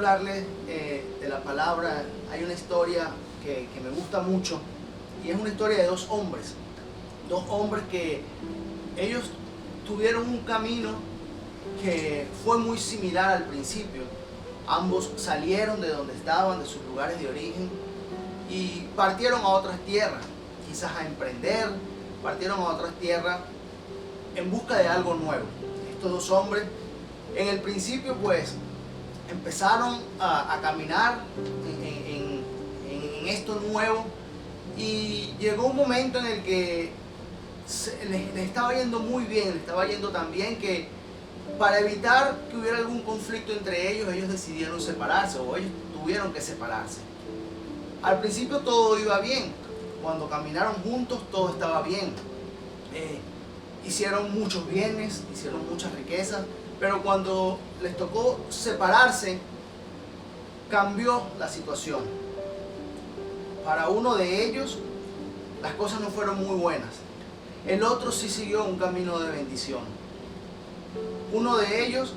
hablarles de la palabra. Hay una historia que me gusta mucho y es una historia de dos hombres que ellos tuvieron un camino que fue muy similar al principio. Ambos salieron de donde estaban, de sus lugares de origen, y partieron a otras tierras, quizás a emprender, partieron a otras tierras en busca de algo nuevo. Estos dos hombres en el principio pues empezaron a caminar en esto nuevo, y llegó un momento en el que les estaba yendo muy bien, les estaba yendo tan bien que para evitar que hubiera algún conflicto entre ellos, ellos decidieron separarse, o ellos tuvieron que separarse. Al principio todo iba bien, cuando caminaron juntos todo estaba bien, hicieron muchos bienes, hicieron muchas riquezas, pero cuando les tocó separarse, cambió la situación. Para uno de ellos las cosas no fueron muy buenas, el otro sí siguió un camino de bendición. Uno de ellos,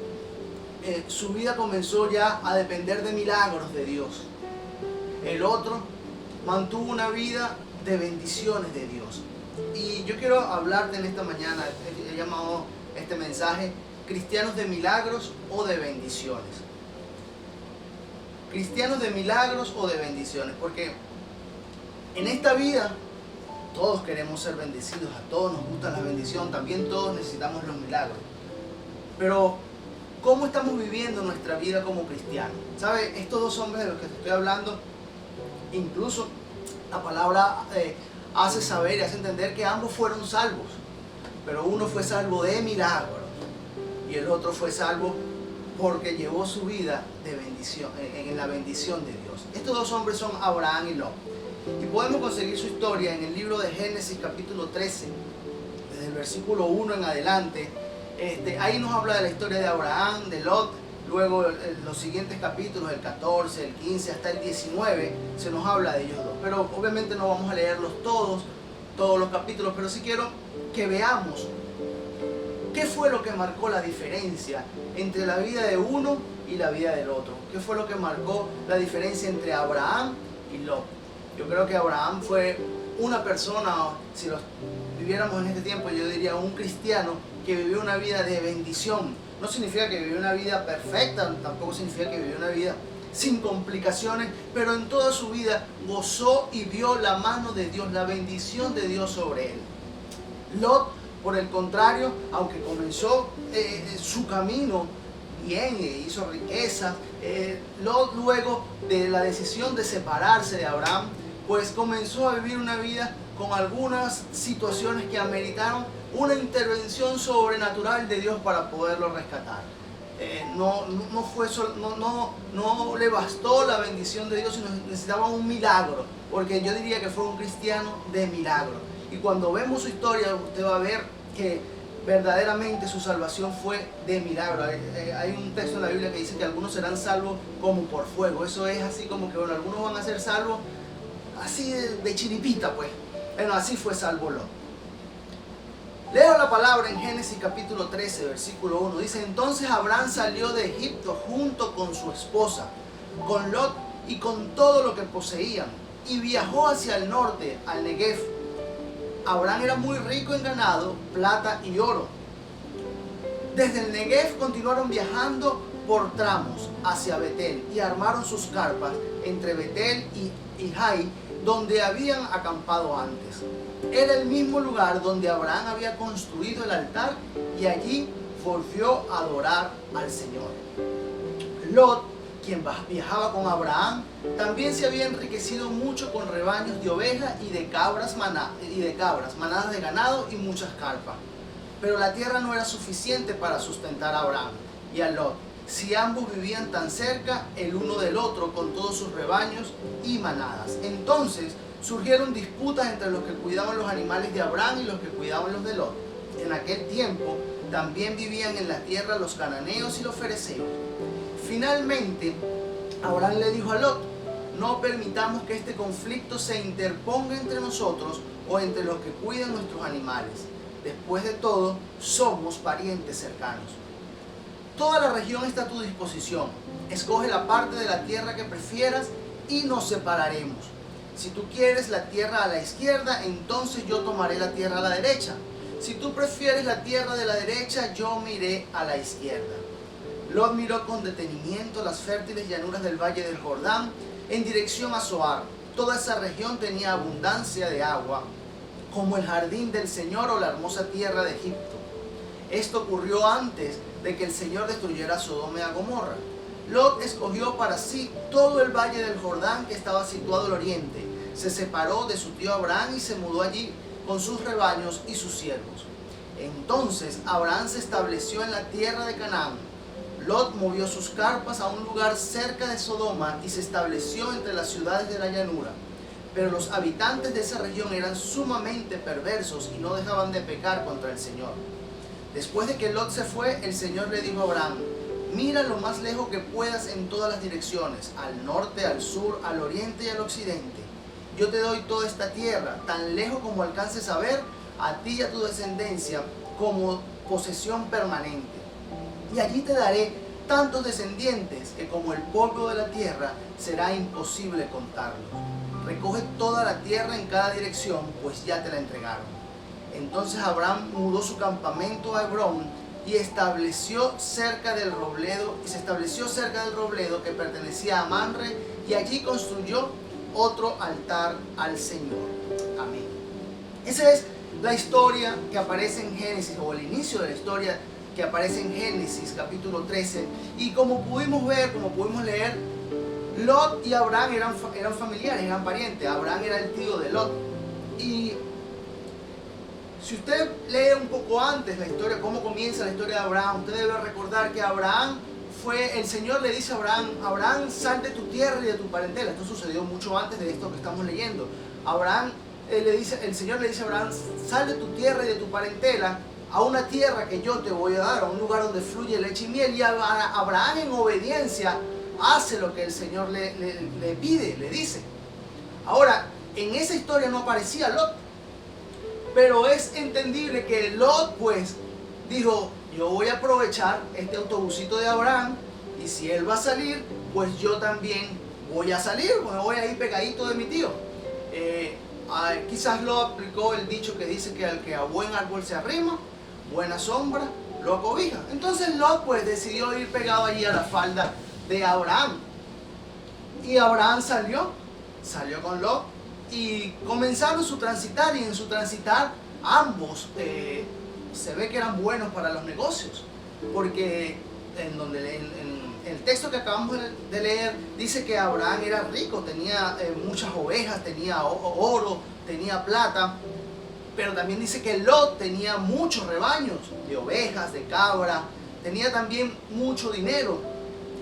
su vida comenzó ya a depender de milagros de Dios. El otro mantuvo una vida de bendiciones de Dios. Y yo quiero hablarte en esta mañana, he llamado este mensaje cristianos de milagros o de bendiciones. Cristianos de milagros o de bendiciones, porque en esta vida todos queremos ser bendecidos, a todos nos gusta la bendición, también todos necesitamos los milagros. Pero ¿cómo estamos viviendo nuestra vida como cristianos? ¿Sabe? Estos dos hombres de los que te estoy hablando, incluso la palabra hace saber y hace entender que ambos fueron salvos, pero uno fue salvo de milagro y el otro fue salvo porque llevó su vida de bendición, en la bendición de Dios. Estos dos hombres son Abraham y Lot, y podemos conseguir su historia en el libro de Génesis capítulo 13, desde el versículo 1 en adelante. Ahí nos habla de la historia de Abraham, de Lot. Luego los siguientes capítulos, el 14, el 15 hasta el 19, se nos habla de ellos dos. Pero obviamente no vamos a leerlos todos los capítulos, pero sí quiero que veamos qué fue lo que marcó la diferencia entre la vida de uno y la vida del otro. ¿Qué fue lo que marcó la diferencia entre Abraham y Lot? Yo creo que Abraham fue una persona, si lo viviéramos en este tiempo, yo diría un cristiano que vivió una vida de bendición. No significa que vivió una vida perfecta, tampoco significa que vivió una vida sin complicaciones, pero en toda su vida gozó y vio la mano de Dios, la bendición de Dios sobre él. Lot, por el contrario, aunque comenzó su camino bien, hizo riquezas, Lot, luego de la decisión de separarse de Abraham, pues comenzó a vivir una vida con algunas situaciones que ameritaron una intervención sobrenatural de Dios para poderlo rescatar. No le bastó la bendición de Dios, sino necesitaba un milagro, porque yo diría que fue un cristiano de milagro. Y cuando vemos su historia, usted va a ver que verdaderamente su salvación fue de milagro. Hay un texto en la Biblia que dice que algunos serán salvos como por fuego. Eso es así como que, bueno, algunos van a ser salvos así de chiripita, pues. Bueno, así fue salvo Lot. Leo la palabra en Génesis capítulo 13, versículo 1. Dice: entonces Abraham salió de Egipto junto con su esposa, con Lot y con todo lo que poseían, y viajó hacia el norte, al Negev. Abraham era muy rico en ganado, plata y oro. Desde el Negev continuaron viajando por tramos hacia Betel y armaron sus carpas entre Betel y Jai, donde habían acampado antes. Era el mismo lugar donde Abraham había construido el altar, y allí volvió a adorar al Señor. Lot, quien viajaba con Abraham, también se había enriquecido mucho con rebaños de ovejas y de cabras, manadas de ganado y muchas carpas. Pero la tierra no era suficiente para sustentar a Abraham y a Lot, si ambos vivían tan cerca el uno del otro con todos sus rebaños y manadas. Entonces surgieron disputas entre los que cuidaban los animales de Abraham y los que cuidaban los de Lot. En aquel tiempo también vivían en la tierra los cananeos y los fereceos. Finalmente, Abraham le dijo a Lot: no permitamos que este conflicto se interponga entre nosotros o entre los que cuidan nuestros animales. Después de todo, somos parientes cercanos. toda la región está a tu disposición. Escoge la parte de la tierra que prefieras y nos separaremos. Si tú quieres la tierra a la izquierda, entonces yo tomaré la tierra a la derecha. Si tú prefieres la tierra de la derecha, yo me iré a la izquierda. Lot miró con detenimiento las fértiles llanuras del valle del Jordán en dirección a Zoar. Toda esa región tenía abundancia de agua, como el jardín del Señor o la hermosa tierra de Egipto. Esto ocurrió antes de que el Señor destruyera a Sodoma y a Gomorra. Lot escogió para sí todo el valle del Jordán que estaba situado al oriente. Se separó de su tío Abraham y se mudó allí con sus rebaños y sus siervos. Entonces Abraham se estableció en la tierra de Canaán. Lot movió sus carpas a un lugar cerca de Sodoma y se estableció entre las ciudades de la llanura. Pero los habitantes de esa región eran sumamente perversos y no dejaban de pecar contra el Señor. Después de que Lot se fue, el Señor le dijo a Abraham: mira lo más lejos que puedas en todas las direcciones, al norte, al sur, al oriente y al occidente. Yo te doy toda esta tierra, tan lejos como alcances a ver, a ti y a tu descendencia, como posesión permanente. Y allí te daré tantos descendientes que como el polvo de la tierra será imposible contarlos. Recoge toda la tierra en cada dirección, pues ya te la entregaron. Entonces Abraham mudó su campamento a Hebrón y se estableció cerca del robledo que pertenecía a Mamre, y allí construyó otro altar al Señor. Amén. Esa es la historia que aparece en Génesis, o el inicio de la historia que aparece en Génesis capítulo 13. Y como pudimos ver, como pudimos leer, Lot y Abraham eran familiares, eran parientes. Abraham era el tío de Lot. Y si usted lee un poco antes la historia, cómo comienza la historia de Abraham, usted debe recordar que el Señor le dice a Abraham: Abraham, sal de tu tierra y de tu parentela. Esto sucedió mucho antes de esto que estamos leyendo. El Señor le dice a Abraham: sal de tu tierra y de tu parentela a una tierra que yo te voy a dar, a un lugar donde fluye leche y miel. Y Abraham, en obediencia, hace lo que el Señor le pide, le dice. Ahora, en esa historia no aparecía Lot, pero es entendible que Lot pues dijo: yo voy a aprovechar este autobusito de Abraham, y si él va a salir, pues yo también voy a salir, me voy a ir pegadito de mi tío. Quizás Lot aplicó el dicho que dice que al que a buen árbol se arrima, buena sombra lo acobija. Entonces Lot pues decidió ir pegado allí a la falda de Abraham. Y Abraham salió con Lot y comenzaron su transitar, y en su transitar ambos se ve que eran buenos para los negocios, porque en el texto que acabamos de leer dice que Abraham era rico, tenía muchas ovejas, tenía oro, tenía plata, pero también dice que Lot tenía muchos rebaños de ovejas, de cabra, tenía también mucho dinero.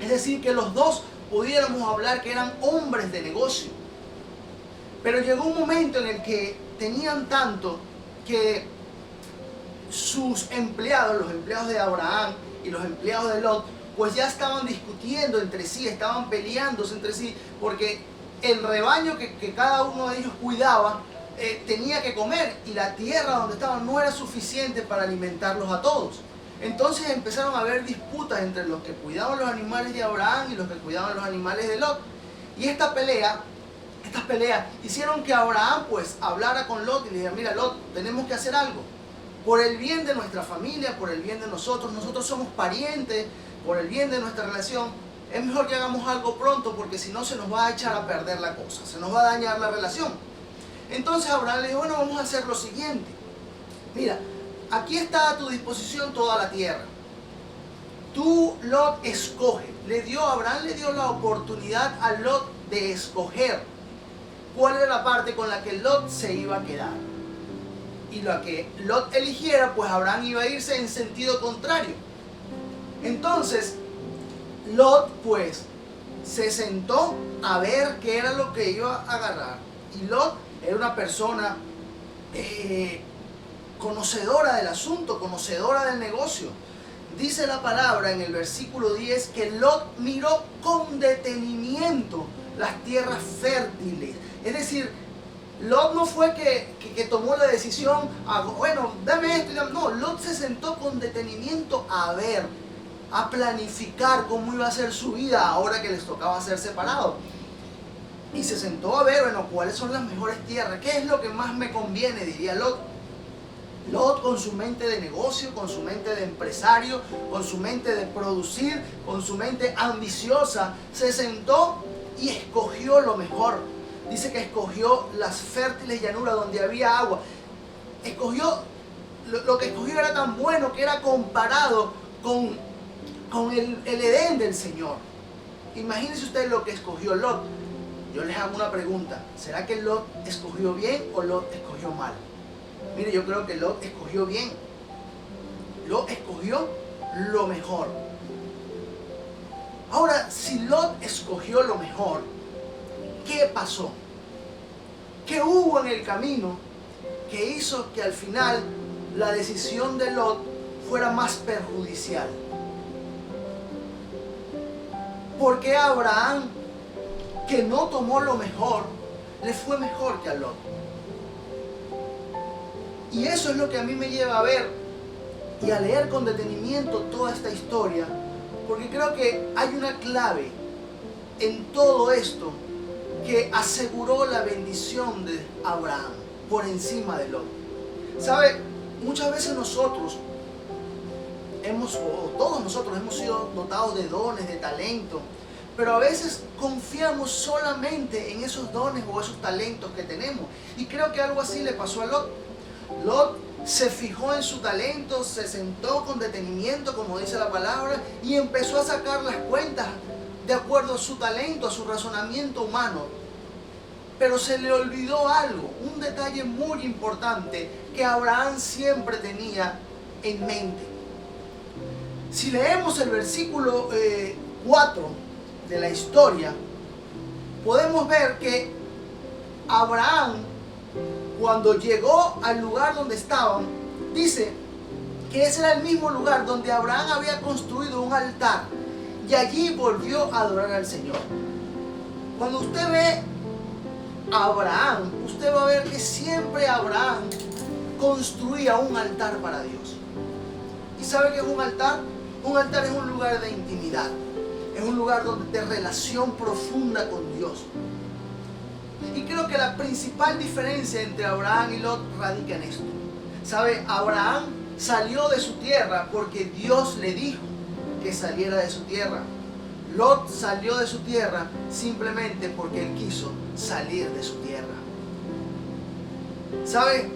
Es decir, que los dos pudiéramos hablar que eran hombres de negocio. Pero llegó un momento en el que tenían tanto que sus empleados, los empleados de Abraham y los empleados de Lot, pues ya estaban discutiendo entre sí, estaban peleándose entre sí, porque el rebaño que cada uno de ellos cuidaba tenía que comer, y la tierra donde estaban no era suficiente para alimentarlos a todos. Entonces empezaron a haber disputas entre los que cuidaban los animales de Abraham y los que cuidaban los animales de Lot. Y estas peleas hicieron que Abraham pues hablara con Lot y le dijera: mira Lot, tenemos que hacer algo. Por el bien de nuestra familia, por el bien de nosotros somos parientes, por el bien de nuestra relación, es mejor que hagamos algo pronto, porque si no se nos va a echar a perder la cosa, se nos va a dañar la relación. Entonces Abraham le dijo: bueno, vamos a hacer lo siguiente. Mira, aquí está a tu disposición toda la tierra. Tú, Lot, escoge. Abraham le dio la oportunidad a Lot de escoger cuál era la parte con la que Lot se iba a quedar. Y la que Lot eligiera, pues Abraham iba a irse en sentido contrario. Entonces, Lot pues se sentó a ver qué era lo que iba a agarrar. Y Lot era una persona conocedora del asunto, conocedora del negocio. Dice la palabra en el versículo 10 que Lot miró con detenimiento las tierras fértiles. Es decir, Lot no fue que tomó la decisión, bueno, dame esto. No, Lot se sentó con detenimiento a ver a planificar cómo iba a ser su vida ahora que les tocaba ser separados. Y se sentó a ver, bueno, cuáles son las mejores tierras, qué es lo que más me conviene, diría Lot. Lot, con su mente de negocio, con su mente de empresario, con su mente de producir, con su mente ambiciosa, se sentó y escogió lo mejor. Dice que escogió las fértiles llanuras donde había agua. Escogió, lo que escogió era tan bueno que era comparado con el Edén del Señor. Imagínense ustedes lo que escogió Lot. Yo les hago una pregunta. ¿Será que Lot escogió bien o Lot escogió mal? Mire, yo creo que Lot escogió bien. Lot escogió lo mejor. Ahora, si Lot escogió lo mejor, ¿qué pasó? ¿Qué hubo en el camino que hizo que al final la decisión de Lot fuera más perjudicial? Porque a Abraham, que no tomó lo mejor, le fue mejor que a Lot. Y eso es lo que a mí me lleva a ver y a leer con detenimiento toda esta historia, porque creo que hay una clave en todo esto que aseguró la bendición de Abraham por encima de Lot. ¿Sabe? Muchas veces nosotros todos nosotros hemos sido dotados de dones, de talento, pero a veces confiamos solamente en esos dones o esos talentos que tenemos. Y creo que algo así le pasó a Lot. Lot se fijó en su talento, se sentó con detenimiento, como dice la palabra, y empezó a sacar las cuentas de acuerdo a su talento, a su razonamiento humano. Pero se le olvidó algo, un detalle muy importante que Abraham siempre tenía en mente. Si leemos el versículo 4 de la historia, podemos ver que Abraham, cuando llegó al lugar donde estaban, dice que ese era el mismo lugar donde Abraham había construido un altar y allí volvió a adorar al Señor. Cuando usted ve a Abraham, usted va a ver que siempre Abraham construía un altar para Dios. ¿Y sabe qué es un altar? Un altar es un lugar de intimidad, es un lugar de relación profunda con Dios. Y creo que la principal diferencia entre Abraham y Lot radica en esto. ¿Sabe? Abraham salió de su tierra porque Dios le dijo que saliera de su tierra. Lot salió de su tierra simplemente porque él quiso salir de su tierra. ¿Sabe?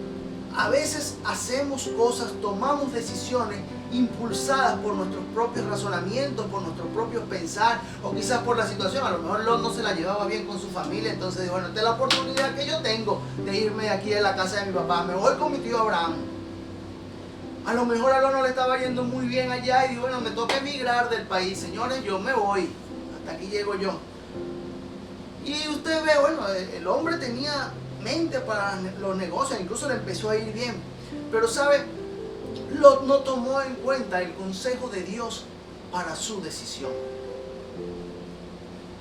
A veces hacemos cosas, tomamos decisiones impulsadas por nuestros propios razonamientos, por nuestros propios pensar, o quizás por la situación. A lo mejor Lot no se la llevaba bien con su familia, entonces dijo, bueno, esta es la oportunidad que yo tengo de irme de aquí de la casa de mi papá, me voy con mi tío Abraham. A lo mejor a Lot no le estaba yendo muy bien allá y dijo, bueno, me toca emigrar del país, señores, yo me voy, hasta aquí llego yo. Y usted ve, bueno, el hombre tenía mente para los negocios, incluso le empezó a ir bien, pero sabe, Lot no tomó en cuenta el consejo de Dios para su decisión.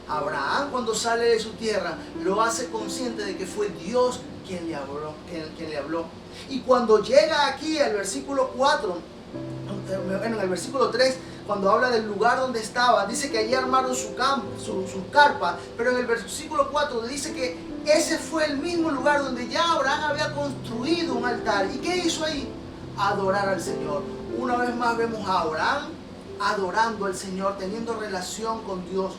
Abraham, cuando sale de su tierra, lo hace consciente de que fue Dios quien le habló. Y cuando llega aquí al versículo 4, en el versículo 3, cuando habla del lugar donde estaba, dice que allí armaron su carpa, pero en el versículo 4 dice que ese fue el mismo lugar donde ya Abraham había construido un altar. ¿Y qué hizo ahí? Adorar al Señor. Una vez más vemos a Abraham adorando al Señor, teniendo relación con Dios.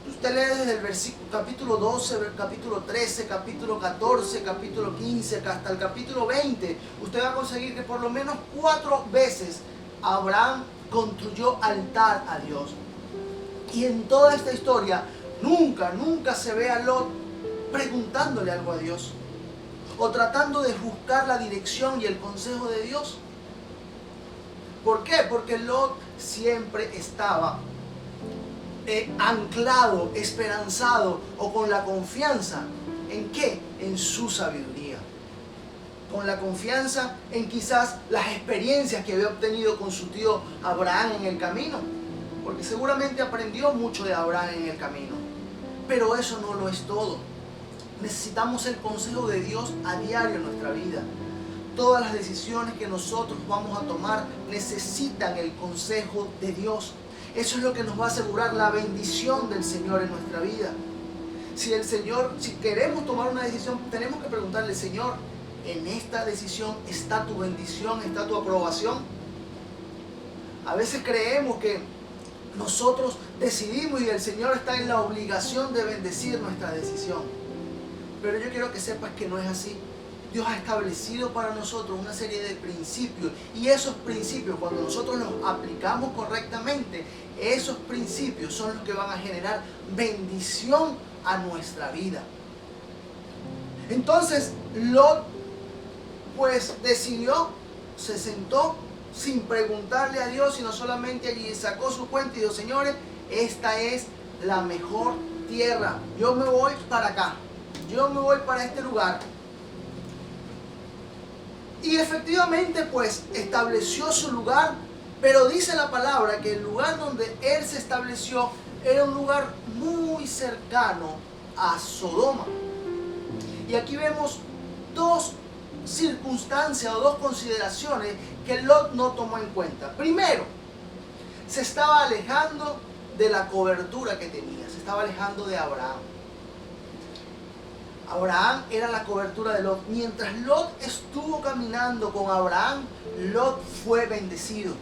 Usted lee desde el versículo, capítulo 12, capítulo 13, capítulo 14, capítulo 15, hasta el capítulo 20. Usted va a conseguir que por lo menos 4 veces Abraham construyó altar a Dios. Y en toda esta historia nunca se ve a Lot preguntándole algo a Dios o tratando de buscar la dirección y el consejo de Dios. ¿Por qué? Porque Lot siempre estaba anclado, esperanzado o con la confianza ¿en qué? En su sabiduría, con la confianza en quizás las experiencias que había obtenido con su tío Abraham en el camino, porque seguramente aprendió mucho de Abraham en el camino. Pero eso no lo es todo. Necesitamos el consejo de Dios a diario en nuestra vida. todas las decisiones que nosotros vamos a tomar necesitan el consejo de Dios. Eso es lo que nos va a asegurar la bendición del Señor en nuestra vida. Si queremos tomar una decisión, tenemos que preguntarle: Señor, ¿en esta decisión está tu bendición, está tu aprobación? A veces creemos que nosotros decidimos y el Señor está en la obligación de bendecir nuestra decisión. Pero yo quiero que sepas que no es así. Dios ha establecido para nosotros una serie de principios, y esos principios, cuando nosotros los aplicamos correctamente, esos principios son los que van a generar bendición a nuestra vida. Entonces Lot pues decidió, se sentó sin preguntarle a Dios, sino solamente allí sacó su cuenta y dijo: señores, esta es la mejor tierra, yo me voy para acá, yo me voy para este lugar. Y efectivamente pues estableció su lugar, pero dice la palabra que el lugar donde él se estableció era un lugar muy cercano a Sodoma. Y aquí vemos dos circunstancias o dos consideraciones que Lot no tomó en cuenta. Primero, se estaba alejando de la cobertura que tenía, se estaba alejando de Abraham. Abraham era la cobertura de Lot. Mientras Lot estuvo caminando con Abraham, Lot fue bendecido.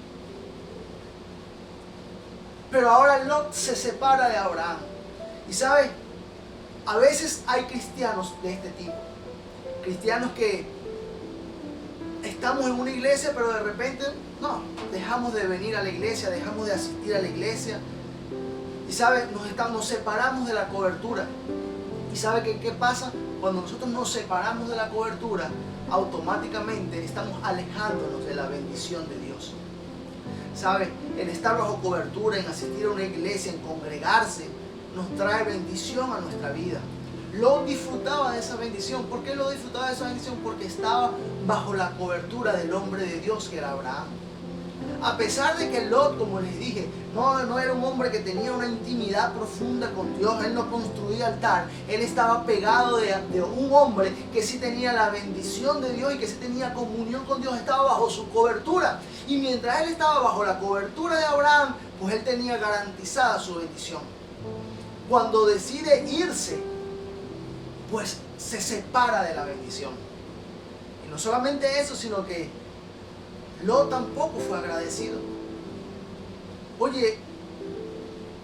Pero ahora Lot se separa de Abraham. Y sabe, a veces hay cristianos de este tipo. Cristianos que estamos en una iglesia, pero de repente dejamos de venir a la iglesia, dejamos de asistir a la iglesia. Y sabe, nos separamos de la cobertura. ¿Y sabe qué pasa? Cuando nosotros nos separamos de la cobertura, automáticamente estamos alejándonos de la bendición de Dios. ¿Sabe? El estar bajo cobertura, en asistir a una iglesia, en congregarse, nos trae bendición a nuestra vida. Lot disfrutaba de esa bendición. ¿Por qué Lot disfrutaba de esa bendición? Porque estaba bajo la cobertura del hombre de Dios, que era Abraham. A pesar de que Lot, como les dije, no era un hombre que tenía una intimidad profunda con Dios, él no construía altar, él estaba pegado de un hombre que sí tenía la bendición de Dios y que sí tenía comunión con Dios, estaba bajo su cobertura. Y mientras él estaba bajo la cobertura de Abraham, pues él tenía garantizada su bendición. Cuando decide irse, pues se separa de la bendición. Y no solamente eso, sino que Lot tampoco fue agradecido. Oye,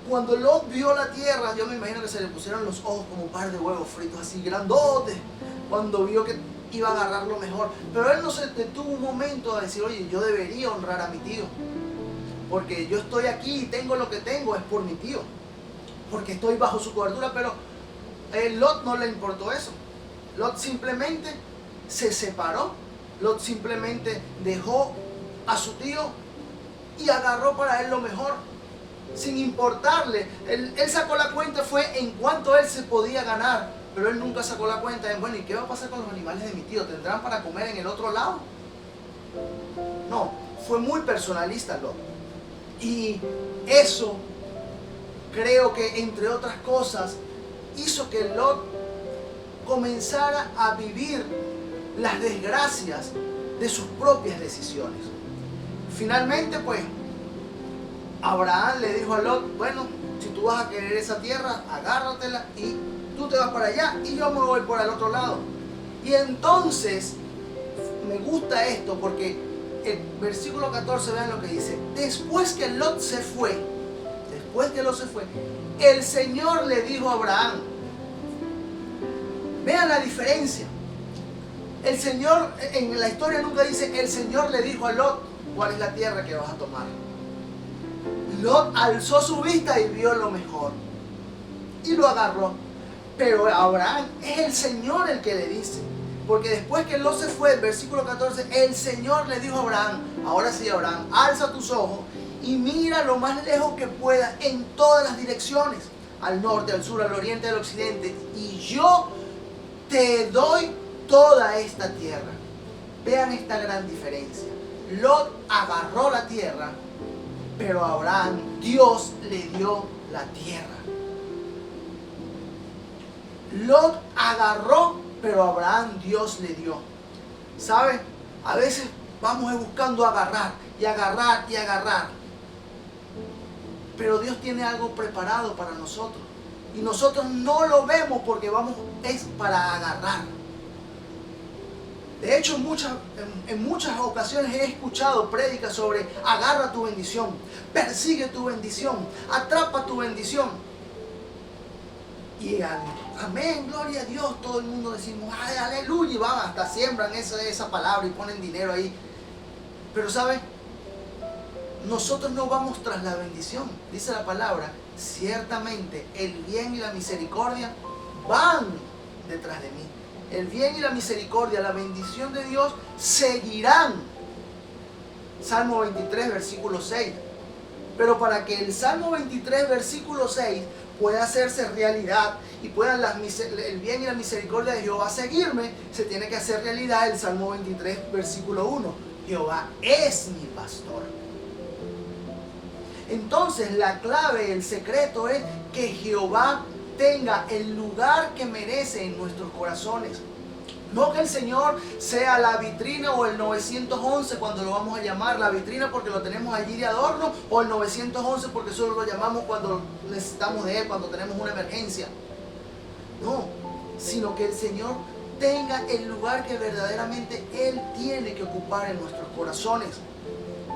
cuando Lot vio la tierra, yo me imagino que se le pusieron los ojos como un par de huevos fritos así grandotes, cuando vio que iba a agarrar lo mejor. Pero él no se detuvo un momento a decir: oye, yo debería honrar a mi tío, porque yo estoy aquí y tengo lo que tengo es por mi tío, porque estoy bajo su cobertura. Pero a Lot no le importó eso. Lot simplemente se separó. Lot simplemente dejó a su tío y agarró para él lo mejor, sin importarle. Él sacó la cuenta fue en cuánto él se podía ganar, pero él nunca sacó la cuenta de: bueno, ¿y qué va a pasar con los animales de mi tío? ¿Tendrán para comer en el otro lado? No, fue muy personalista Lot. Y eso, creo que entre otras cosas, hizo que Lot comenzara a vivir las desgracias de sus propias decisiones. Finalmente pues Abraham le dijo a Lot: bueno, si tú vas a querer esa tierra, agárratela y tú te vas para allá y yo me voy por el otro lado. Y entonces me gusta esto porque el versículo 14, vean lo que dice: después que Lot se fue, el Señor le dijo a Abraham. Vean la diferencia. El Señor, en la historia nunca dice: el Señor le dijo a Lot cuál es la tierra que vas a tomar. Lot alzó su vista y vio lo mejor y lo agarró. Pero Abraham es el Señor el que le dice. Porque después que Lot se fue, el versículo 14, el Señor le dijo a Abraham: ahora sí, Abraham, alza tus ojos y mira lo más lejos que puedas en todas las direcciones, al norte, al sur, al oriente, al occidente, y yo te doy toda esta tierra. Vean esta gran diferencia. Lot agarró la tierra, pero a Abraham Dios le dio la tierra. Lot agarró, pero a Abraham Dios le dio. ¿Sabe? A veces vamos buscando agarrar y agarrar y agarrar. Pero Dios tiene algo preparado para nosotros. Y nosotros no lo vemos porque es para agarrar. De hecho, en muchas ocasiones he escuchado prédicas sobre agarra tu bendición, persigue tu bendición, atrapa tu bendición. Y amén, gloria a Dios, todo el mundo decimos, ay, aleluya, y van, hasta siembran esa palabra y ponen dinero ahí. Pero ¿sabes? Nosotros no vamos tras la bendición. Dice la palabra, ciertamente el bien y la misericordia van detrás de mí. El bien y la misericordia, la bendición de Dios seguirán. Salmo 23, versículo 6. Pero para que el Salmo 23, versículo 6 pueda hacerse realidad y puedan el bien y la misericordia de Jehová seguirme, se tiene que hacer realidad el Salmo 23, versículo 1. Jehová es mi pastor. Entonces la clave, el secreto es que Jehová tenga el lugar que merece en nuestros corazones. No que el Señor sea la vitrina o el 911 cuando lo vamos a llamar, la vitrina porque lo tenemos allí de adorno, o el 911 porque solo lo llamamos cuando necesitamos de Él, cuando tenemos una emergencia. No, sino que el Señor tenga el lugar que verdaderamente Él tiene que ocupar en nuestros corazones.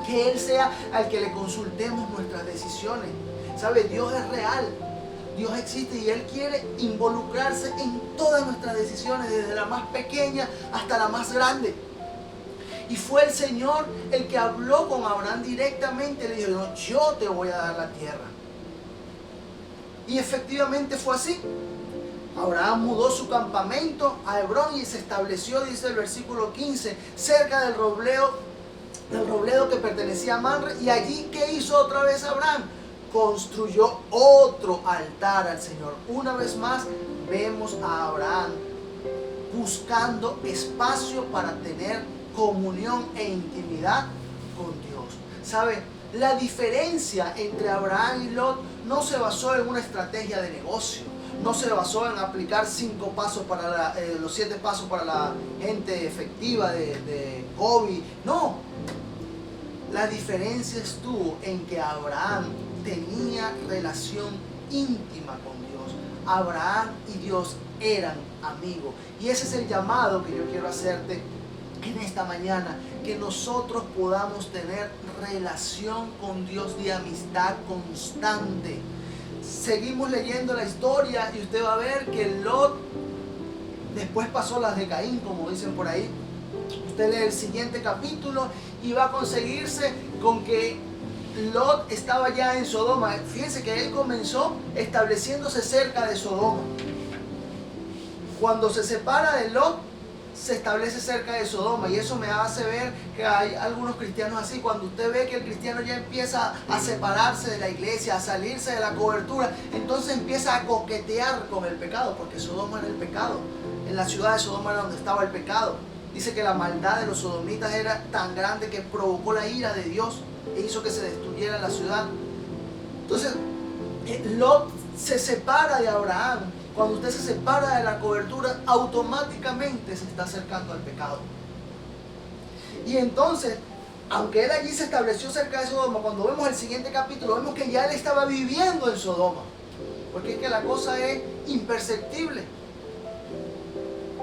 Que Él sea al que le consultemos nuestras decisiones. ¿Sabe? Dios es real. Dios existe y Él quiere involucrarse en todas nuestras decisiones, desde la más pequeña hasta la más grande. Y fue el Señor el que habló con Abraham directamente. Le dijo, no, yo te voy a dar la tierra. Y efectivamente fue así. Abraham mudó su campamento a Hebrón y se estableció, dice el versículo 15, cerca del robledo que pertenecía a Mamre. Y allí, ¿qué hizo otra vez Abraham? Construyó otro altar al Señor. Una vez más vemos a Abraham buscando espacio para tener comunión e intimidad con Dios. ¿Sabe? La diferencia entre Abraham y Lot no se basó en una estrategia de negocio. No se basó en aplicar 5 pasos para los 7 pasos para la gente efectiva de COVID. No. La diferencia estuvo en que Abraham tenía relación íntima con Dios. Abraham y Dios eran amigos. Y ese es el llamado que yo quiero hacerte en esta mañana. Que nosotros podamos tener relación con Dios de amistad constante. Seguimos leyendo la historia y usted va a ver que Lot después pasó las de Caín, como dicen por ahí. Usted lee el siguiente capítulo y va a conseguirse con que Lot estaba ya en Sodoma. Fíjense que él comenzó estableciéndose cerca de Sodoma. Cuando se separa de Lot, se establece cerca de Sodoma. Y eso me hace ver que hay algunos cristianos así. Cuando usted ve que el cristiano ya empieza a separarse de la iglesia, a salirse de la cobertura, entonces empieza a coquetear con el pecado, porque Sodoma era el pecado. En la ciudad de Sodoma era donde estaba el pecado. Dice que la maldad de los sodomitas era tan grande que provocó la ira de Dios e hizo que se destruyera la ciudad. Entonces, Lot se separa de Abraham. Cuando usted se separa de la cobertura, automáticamente se está acercando al pecado. Y entonces, aunque él allí se estableció cerca de Sodoma, cuando vemos el siguiente capítulo, vemos que ya él estaba viviendo en Sodoma. Porque es que la cosa es imperceptible.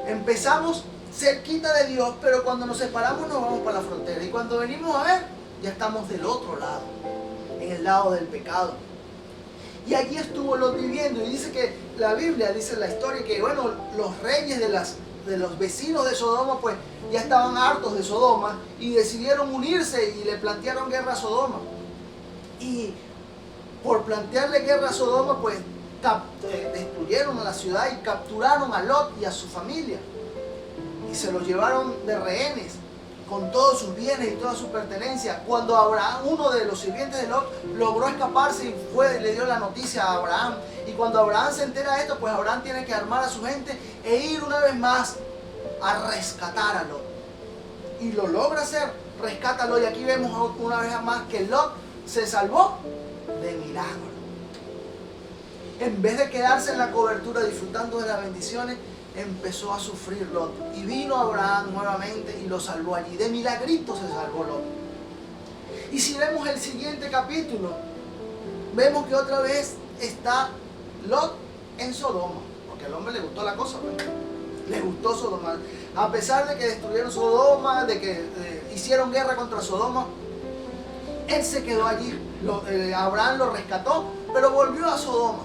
Empezamos cerquita de Dios, pero cuando nos separamos nos vamos para la frontera. Y cuando venimos a ver, ya estamos del otro lado, en el lado del pecado. Y allí estuvo Lot viviendo. Y dice que la Biblia, dice la historia, que bueno, los reyes de los vecinos de Sodoma, pues ya estaban hartos de Sodoma y decidieron unirse y le plantearon guerra a Sodoma. Y por plantearle guerra a Sodoma, pues destruyeron a la ciudad y capturaron a Lot y a su familia. Y se los llevaron de rehenes con todos sus bienes y toda su pertenencia. Cuando Abraham, uno de los sirvientes de Lot, logró escaparse y le dio la noticia a Abraham. Y cuando Abraham se entera de esto, pues Abraham tiene que armar a su gente e ir una vez más a rescatar a Lot. Y lo logra hacer, rescata a Lot. Y aquí vemos una vez más que Lot se salvó de milagro. En vez de quedarse en la cobertura disfrutando de las bendiciones, empezó a sufrir Lot. Y vino Abraham nuevamente y lo salvó allí. De milagrito se salvó Lot. Y si vemos el siguiente capítulo, vemos que otra vez está Lot en Sodoma. Porque al hombre le gustó la cosa, pues. Le gustó Sodoma. A pesar de que destruyeron Sodoma, de que hicieron guerra contra Sodoma, él se quedó allí. Abraham lo rescató, pero volvió a Sodoma.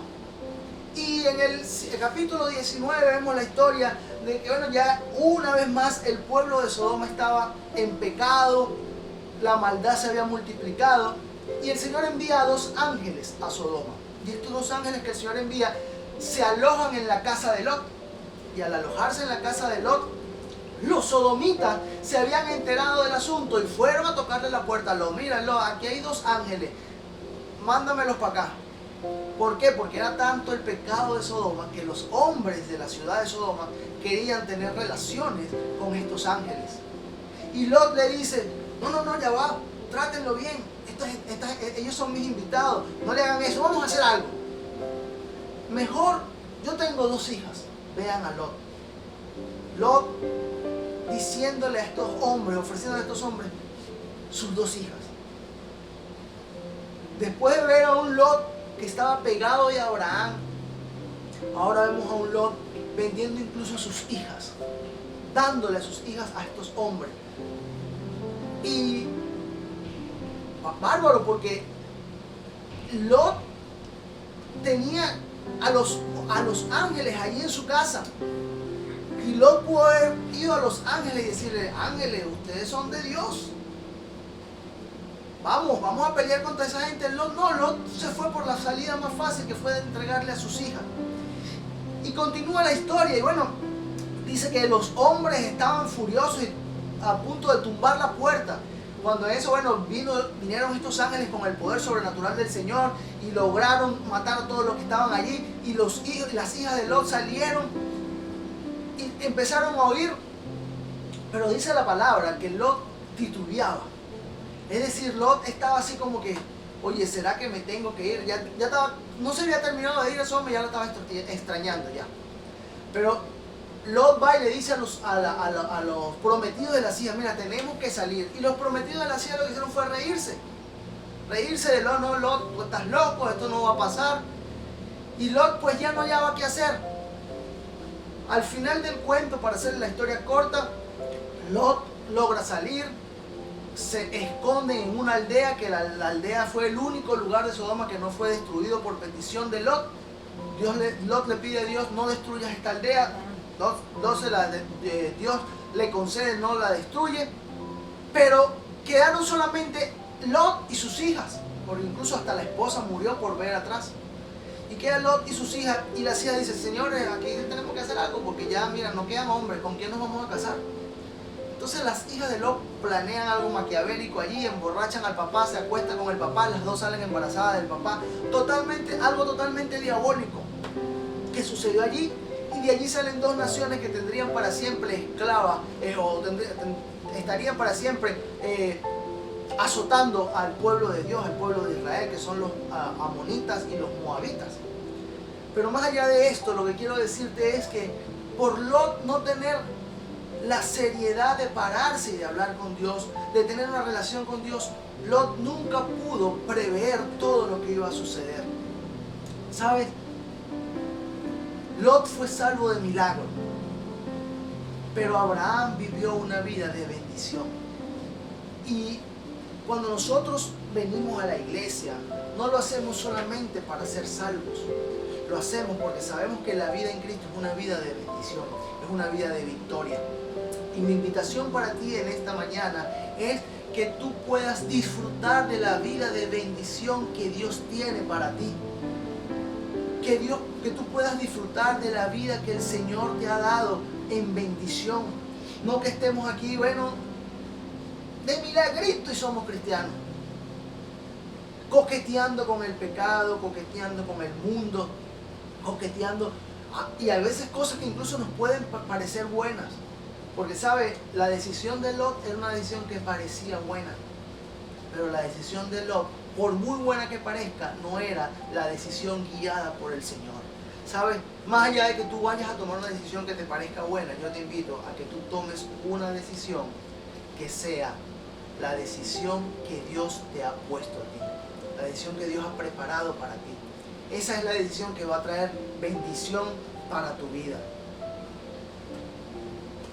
Y en el capítulo 19 vemos la historia de que, bueno, ya una vez más el pueblo de Sodoma estaba en pecado, la maldad se había multiplicado, y el Señor envía a 2 ángeles a Sodoma. Y estos 2 ángeles que el Señor envía se alojan en la casa de Lot. Y al alojarse en la casa de Lot, los sodomitas se habían enterado del asunto y fueron a tocarle la puerta a Lot. Míralo, aquí hay 2 ángeles, mándamelos para acá. ¿Por qué? Porque era tanto el pecado de Sodoma que los hombres de la ciudad de Sodoma querían tener relaciones con estos ángeles. Y Lot le dice, no, ya va, trátenlo bien, ellos son mis invitados, no le hagan eso, vamos a hacer algo. Mejor, yo tengo 2 hijas, vean a Lot. Lot diciéndole a estos hombres, ofreciéndole a estos hombres sus 2 hijas. Después de ver a un Lot que estaba pegado de Abraham, ahora vemos a un Lot vendiendo incluso a sus hijas, dándole a sus hijas a estos hombres. Y bárbaro, porque Lot tenía a los ángeles allí en su casa. Y Lot pudo haber ido a los ángeles y decirle, ángeles, ustedes son de Dios, vamos a pelear contra esa gente. Lot se fue por la salida más fácil, que fue de entregarle a sus hijas. Y continúa la historia, y bueno, dice que los hombres estaban furiosos y a punto de tumbar la puerta. Cuando eso, bueno, vinieron estos ángeles con el poder sobrenatural del Señor y lograron matar a todos los que estaban allí. Y las hijas de Lot salieron y empezaron a oír. Pero dice la palabra que Lot titubeaba. Es decir, Lot estaba así como que, oye, ¿será que me tengo que ir? Ya estaba, no se había terminado de ir ese hombre, ya lo estaba extrañando ya. Pero Lot va y le dice a los prometidos de las hijas, mira, tenemos que salir. Y los prometidos de las hijas lo que hicieron fue reírse. Reírse de Lot, no, Lot, tú estás loco, esto no va a pasar. Y Lot pues ya no hallaba qué hacer. Al final del cuento, para hacer la historia corta, Lot logra salir, se esconde en una aldea, que la aldea fue el único lugar de Sodoma que no fue destruido por petición de Lot. Lot le pide a Dios, no destruyas esta aldea. Dios le concede, no la destruye. Pero quedaron solamente Lot y sus hijas, porque incluso hasta la esposa murió por ver atrás. Y quedan Lot y sus hijas, y las hijas dicen, señores, aquí tenemos que hacer algo, porque ya, mira, no quedan hombres, ¿con quién nos vamos a casar? Entonces las hijas de Lot planean algo maquiavélico allí, emborrachan al papá, se acuestan con el papá, las 2 salen embarazadas del papá. Algo totalmente diabólico que sucedió allí. Y de allí salen 2 naciones que tendrían para siempre esclavas, estarían para siempre azotando al pueblo de Dios, al pueblo de Israel, que son los amonitas y los moabitas. Pero más allá de esto, lo que quiero decirte es que por Lot no tener la seriedad de pararse y de hablar con Dios, de tener una relación con Dios, Lot nunca pudo prever todo lo que iba a suceder. ¿Sabes? Lot fue salvo de milagro, pero Abraham vivió una vida de bendición. Y cuando nosotros venimos a la iglesia, no lo hacemos solamente para ser salvos. Lo hacemos porque sabemos que la vida en Cristo es una vida de bendición, es una vida de victoria. Y mi invitación para ti en esta mañana es que tú puedas disfrutar de la vida de bendición que Dios tiene para ti. Que tú puedas disfrutar de la vida que el Señor te ha dado en bendición. No que estemos aquí, bueno, de milagrito y somos cristianos. Coqueteando con el pecado, coqueteando con el mundo, coqueteando. Y a veces cosas que incluso nos pueden parecer buenas. Porque, ¿sabe? La decisión de Lot era una decisión que parecía buena. Pero la decisión de Lot, por muy buena que parezca, no era la decisión guiada por el Señor. ¿Sabes? Más allá de que tú vayas a tomar una decisión que te parezca buena, yo te invito a que tú tomes una decisión que sea la decisión que Dios te ha puesto a ti, la decisión que Dios ha preparado para ti. Esa es la decisión que va a traer bendición para tu vida.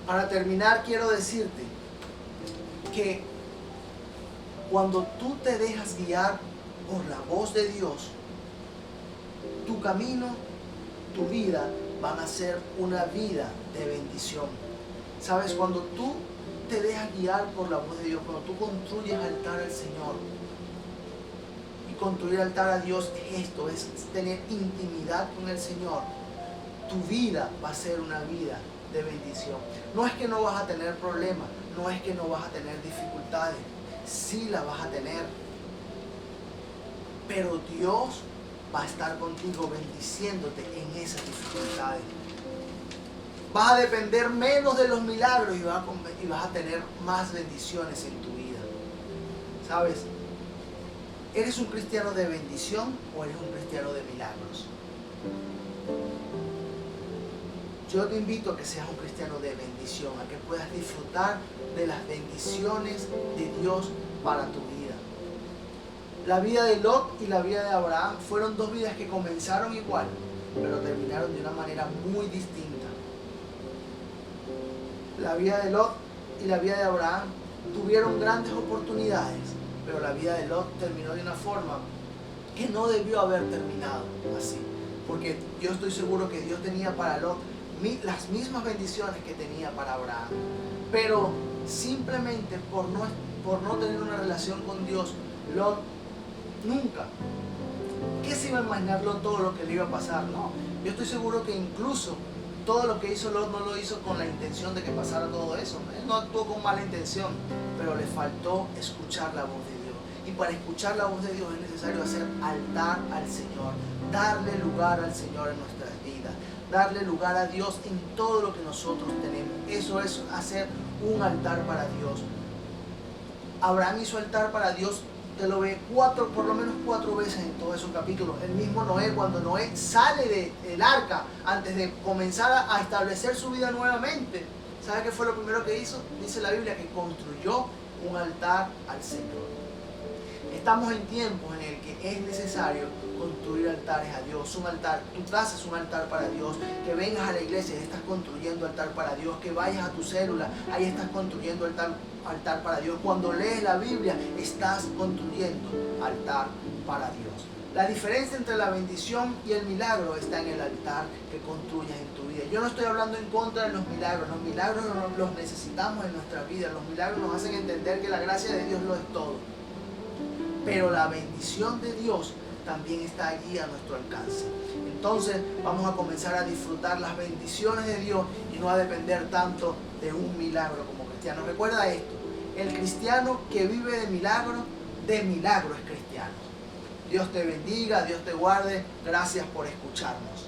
Para terminar, quiero decirte que cuando tú te dejas guiar por la voz de Dios, tu camino, tu vida van a ser una vida de bendición. ¿Sabes? Cuando tú te dejas guiar por la voz de Dios, cuando tú construyes altar al Señor, y construir altar a Dios es esto, es tener intimidad con el Señor, tu vida va a ser una vida de bendición. No es que no vas a tener problemas, no es que no vas a tener dificultades, sí las vas a tener, pero Dios va a estar contigo bendiciéndote en esas dificultades. Vas a depender menos de los milagros y vas a tener más bendiciones en tu vida. ¿Sabes? ¿Eres un cristiano de bendición o eres un cristiano de milagros? Yo te invito a que seas un cristiano de bendición, a que puedas disfrutar de las bendiciones de Dios para tu vida. La vida de Lot y la vida de Abraham fueron dos vidas que comenzaron igual, pero terminaron de una manera muy distinta. La vida de Lot y la vida de Abraham tuvieron grandes oportunidades, pero la vida de Lot terminó de una forma que no debió haber terminado así. Porque yo estoy seguro que Dios tenía para Lot las mismas bendiciones que tenía para Abraham. Pero simplemente por no tener una relación con Dios, Lot nunca. ¿Qué se iba a imaginar Lot todo lo que le iba a pasar? No, yo estoy seguro que incluso todo lo que hizo Lot no lo hizo con la intención de que pasara todo eso. Él no actuó con mala intención, pero le faltó escuchar la voz de Dios. Y para escuchar la voz de Dios es necesario hacer altar al Señor, darle lugar al Señor en nuestras vidas, darle lugar a Dios en todo lo que nosotros tenemos. Eso es hacer un altar para Dios. Abraham hizo altar para Dios, te lo ve por lo menos 4 veces en todos esos capítulos. El mismo Noé, cuando Noé sale del arca, antes de comenzar a establecer su vida nuevamente, ¿sabe qué fue lo primero que hizo? Dice la Biblia que construyó un altar al Señor. Estamos en tiempos en el que es necesario construir altares a Dios. Un altar, tu casa es un altar para Dios. Que vengas a la iglesia y estás construyendo altar para Dios. Que vayas a tu célula, ahí estás construyendo altar para Dios. Cuando lees la Biblia, estás construyendo altar para Dios. La diferencia entre la bendición y el milagro está en el altar que construyas en tu vida. Yo no estoy hablando en contra de los milagros. Los milagros los necesitamos en nuestra vida. Los milagros nos hacen entender que la gracia de Dios lo es todo. Pero la bendición de Dios también está allí a nuestro alcance. Entonces vamos a comenzar a disfrutar las bendiciones de Dios y no a depender tanto de un milagro como cristiano. Recuerda esto, el cristiano que vive de milagro es cristiano. Dios te bendiga, Dios te guarde. Gracias por escucharnos.